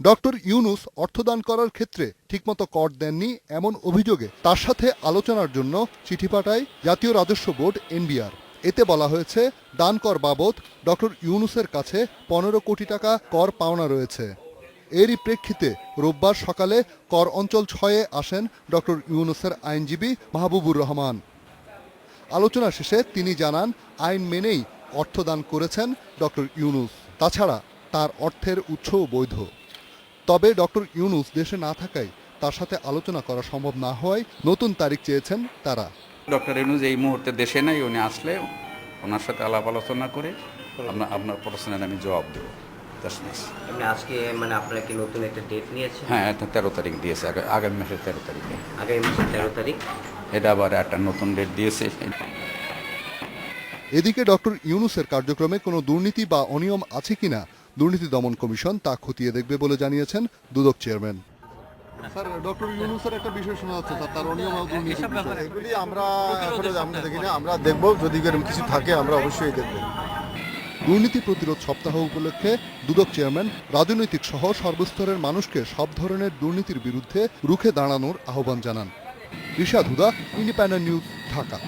Doctor Yunus অর্থদান করার ক্ষেত্রে ঠিকমতো কর দেননি এমন অভিযোগে তার সাথে আলোচনার জন্য চিঠি পাঠায় জাতীয় রাজস্ব বোর্ড এনবিআর। এতে বলা হয়েছে দান কর বাবদ ডক্টর ইউনূসের কাছে 15 কোটি টাকা কর পাওনা রয়েছে। এরই প্রেক্ষিতে রোববার সকালে কর অঞ্চল 6-এ আসেন ডক্টর ইউনূসের আইনজীবী মাহবুবুর রহমান। আলোচনা শেষে তিনি জানান আইন মেনেই অর্থদান করেছেন ডক্টর ইউনূস। তাছাড়া তার অর্থের উৎসও বৈধ। তবে ডক্টর ইউনূস দেশে না থাকায় তার সাথে আলোচনা করা সম্ভব না হওয়ায় নতুন তারিখ চেয়েছেন তারা। ডক্টর ইউনূস এই মুহূর্তে দেশে নাই, উনি আসলে ওনার সাথে আলাপ আলোচনা করে আপনার প্রশ্নের আমি জবাব দেবো। আজকে আপনারা কি নতুন একটা ডেট নিয়েছেন? হ্যাঁ, এটা 13 তারিখ দিয়েছে, আগামী মাসের 13 তারিখে। আগামী মাসের 13 তারিখ এটা আবার একটা নতুন ডেট দিয়েছে। এদিকে ডক্টর ইউনূসের কার্যক্রমে কোনো দুর্নীতি বা অনিয়ম আছে কিনা দুর্নীতি দমন কমিশন তা খতিয়ে দেখবে বলে জানিয়েছেন দুদক চেয়ারম্যান। স্যার, ডক্টর ইউনূসের একটা বিষয় শোনা যাচ্ছে তার অনিয়ম ও দুর্নীতি, এগুলি আমরা দেখি না, আমরা দেখব, যদি এরকম কিছু থাকে আমরা অবশ্যই দেখব। দুর্নীতি প্রতিরোধ সপ্তাহ উপলক্ষে দুদক চেয়ারম্যান রাজনৈতিক সহ সর্বস্তরের মানুষকে সব ধরনের দুর্নীতির বিরুদ্ধে রুখে দাঁড়ানোর আহ্বান জানান। রিশাদ হুদা, ইন্ডিপেন্ডেন্ট নিউজ, ঢাকা।